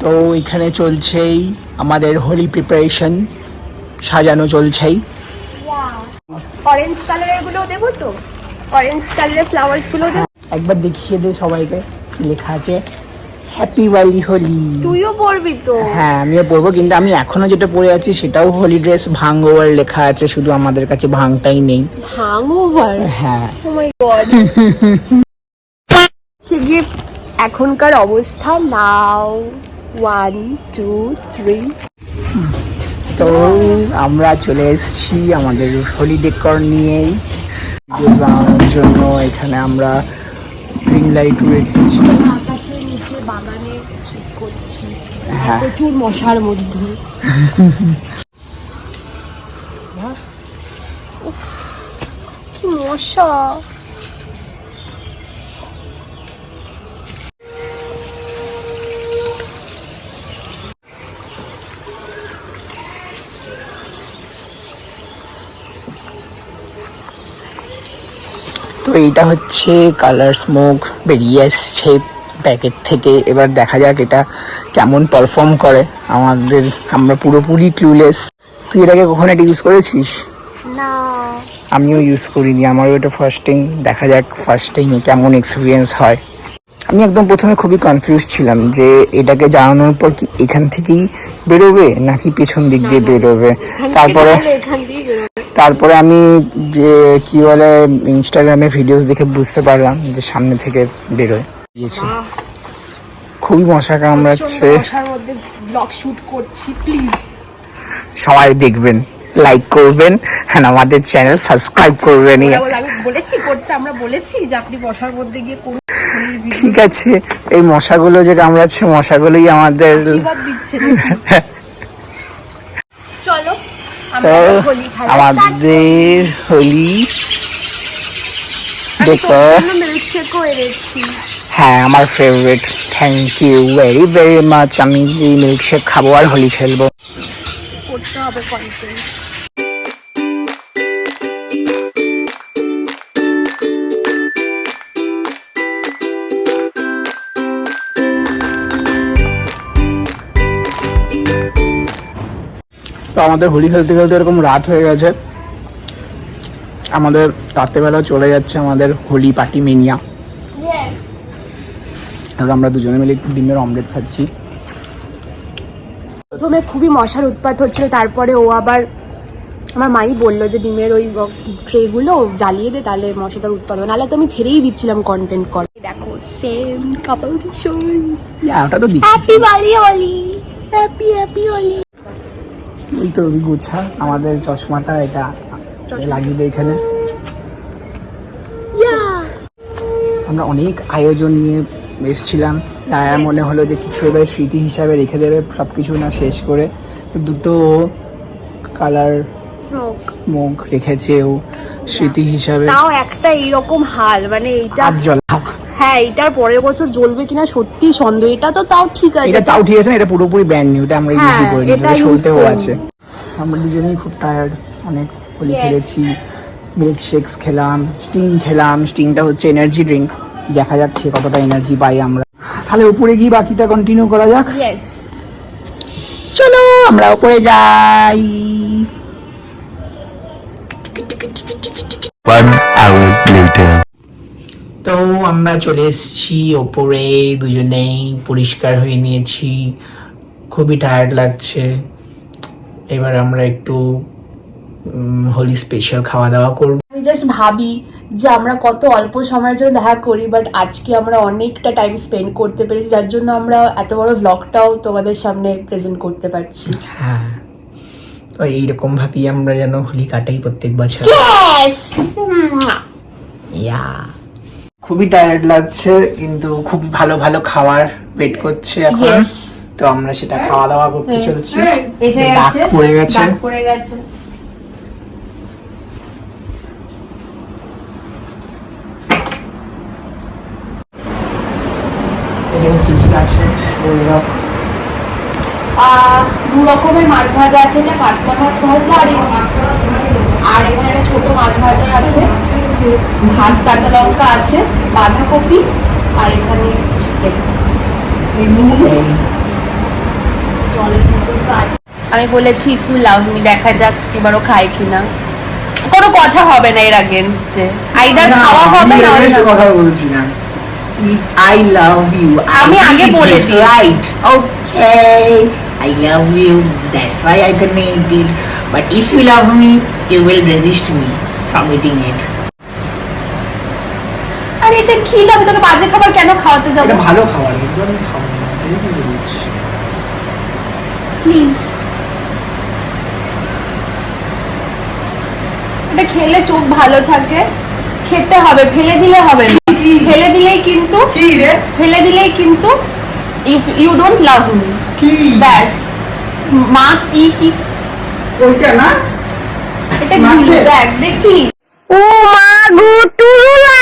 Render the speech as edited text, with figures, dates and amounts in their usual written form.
তো এখানে চলছেই আমাদের হোলি প্রিপারেশন, সাজানো চলছেই। অরেঞ্জ কালারের গুলো দেবো তো, অরেঞ্জ কালারের ফ্লাওয়ার্স গুলো দেবো। একবার দেখিয়ে দে সবাইকে কি লেখা আছে। হ্যাপি ওয়ালি হোলি। তুইও পরবি তো? হ্যাঁ আমিও পরবো, কিন্তু আমি এখনো যেটা পরে আছি সেটাও হোলি ড্রেস। ভাং ওভার লেখা আছে, শুধু আমাদের কাছে ভাংটাই নেই। ভাং ওভার? হ্যাঁ। ও মাই গড। এখনকার অবস্থা নাও 1 2 3। তো আমরা চলে এসেছি আমাদের হোলি ডেকর নিয়েই বানানোর জন্য। এখানে আমরা গ্রিন লাইট রেখেছি, আকাশের নিচে বাগানে শুট করছি। হ্যাঁ প্রচুর মশার মধ্যে। কি মশা! তো এইটা হচ্ছে কালার স্মোক বেরিয়ে এসছে প্যাকেট থেকে। এবার দেখা যাক এটা কেমন পারফর্ম করে আমাদের। আমরা পুরোপুরি ক্লুলেস। তুই এর আগে কখনো এটা ইউজ করেছিস? না, আমিও ইউজ করিনি, আমারও এটা ফার্স্ট টাইম। দেখা যাক ফার্স্ট টাইমে কেমন এক্সপিরিয়েন্স হয়। আমি একদম প্রথমে খুবই কনফিউজ ছিলাম যে এটাকে জ্বালানোর পর কি এখান থেকেই বেরোবে নাকি পেছন দিক দিয়ে বেরোবে। তারপরে আমি যে কি বলে ইনস্টাগ্রামে ভিডিওস দেখে বুঝতে পারলাম যে সামনে থেকে বেরোয় গিয়েছে। খুবই মশা কামড়াচ্ছে। মশার মধ্যে ব্লগ শুট করছি, প্লিজ সবাই দেখবেন, লাইক করবেন, হ্যাঁ আমাদের চ্যানেল সাবস্ক্রাইব করবেন। আমি বলেছি করতে, আমরা বলেছি যে আপনি মশার মধ্যে গিয়ে করুন। ঠিক আছে, এই মশাগুলো যে কামড়াচ্ছে মশাগুলোই আমাদের আশীর্বাদ দিচ্ছে। চলো তো আমাদের হোলি দেখো। মিল্কশেকও এনেছি। হ্যাঁ আমার favourite, thank you very very much. আমি এই মিল্কশেক খাবো আর হোলি খেলবো। করতে হবে কন্টেন্ট। তো আমাদের হোলি খেলতে খেলতে এরকম রাত হয়ে গেছে। আমাদের রাত্রেবেলা চলে যাচ্ছে আমাদের হোলি পার্টি মেনিয়া। আর আমরা দুজনে মিলে একটু ডিমের অমলেট খাচ্ছি। প্রথমে খুবই মশার উৎপাত হচ্ছিল, তারপরে ও আবার আমার মাই বললো যে ডিমের ওই ট্রেগুলো জ্বালিয়ে দে, তাহলে মশাটার উৎপাত হবে। নাহলে তো আমি ছেড়েই দিচ্ছিলাম কন্টেন্ট করে। দেখো সেম কাপল টিশন। ওটা তো হ্যাপি বাড়ি হোলি, হ্যাপি হ্যাপি হোলি। এই তো গুছা আমাদের চশমাটা এটা লাগিয়ে দেয় এখানে। আমরা অনেক আয়োজন নিয়ে এসেছিলাম, তাই মনে হলো যে কিছু এবার স্মৃতি হিসাবে রেখে দেবে সবকিছু না শেষ করে। দুটো কালার স্মোক রেখেছে ও স্মৃতি হিসাবে। তাও একটা এইরকম হাল, মানে এইটা জ্বলা। হ্যাঁ এইটার পরের বছর জ্বলবে কিনা সত্যি সন্দেহ। এটা তো তাও ঠিক আছে, এটা তাও ঠিক আছে, এটা পুরোপুরি ব্র্যান্ড নিউ। এটা আমরা ইউজ করি, এটা চলতেও আছে। আমরা দুজনেই খুব টায়ার্ড, অনেক হোলি খেলেছি, মিল্কশেকস খেলাম, স্টিং খেলাম। স্টিংটা হচ্ছে এনার্জি ড্রিঙ্ক। দেখা যাক খেয়ে কতটা এনার্জি পাই আমরা। তাহলে উপরে গিয়ে বাকিটা কন্টিনিউ করা যাক। চলো আমরা উপরে যাই। 1 hour later. তো আমরা চলে এসেছি ওপরে, দুজনেই পরিষ্কার হয়ে নিয়েছি, খুবই টায়ার্ড লাগছে। এবার আমরা একটু হোলি স্পেশাল খাওয়া দাওয়া করব। আমি জাস্ট ভাবি যে আমরা কত অল্প সময়ের জন্য দেখা করি, বাট আজকে আমরা অনেকটা টাইম স্পেন্ড করতে পেরেছি, যার জন্য আমরা এত বড় ব্লগটাও তোমাদের সামনে প্রেজেন্ট করতে পারছি। হ্যাঁ, তো এইরকম ভাবেই আমরা যেন হোলি কাটাই প্রত্যেক বছর। ইয়া খুবই টায়ার্ড লাগছে, কিন্তু খুব ভালো ভালো খাবার ওয়েট করছে এখন। তো আমরা সেটা খাওয়া দাওয়া করতে চলেছি। ডাক পড়ে গেছে। দু রকমের মাছ ভাজা আছে, এটা কাতলা মাছ ভাজা আর এখানে ছোট মাছ ভাজা আছে, ভাত, কাঁচা লঙ্কা আছে, বাঁধাকপি আর এখানে চিকেন। আমি বলেছি ইফ ইউ লাভ মি, দেখা যাক এবারও খায় কিনা। কোনো কথা হবে না এর আগেনস্টে, আইদার খাওয়া হবে না হয় না। কথা বলছি না। If I love you, আমি আগে বলে দিই। right? Okay, I love you. That's why I can eat it. But if you love me, you will resist me from eating it. আর এটা কি লাগে, তোকে বাজে খাবার কেন খাওয়াতে যাবো? এটা ভালো খাবার, কিন্তু আমি খাবো না। এই কি বলছিস? প্লিজ, এটা খেলে চোখ ভালো থাকে, খেতে হবে, ফেলে দিলে হবে না। ফেলে দিলেই কিন্তু কি রে? ফেলে দিলেই কিন্তু if you don't love me, কি? ব্যাস। মা কি কি ওইটা না? এটা মাছে? দেখ দেখি। ও মা গো টুরুলা।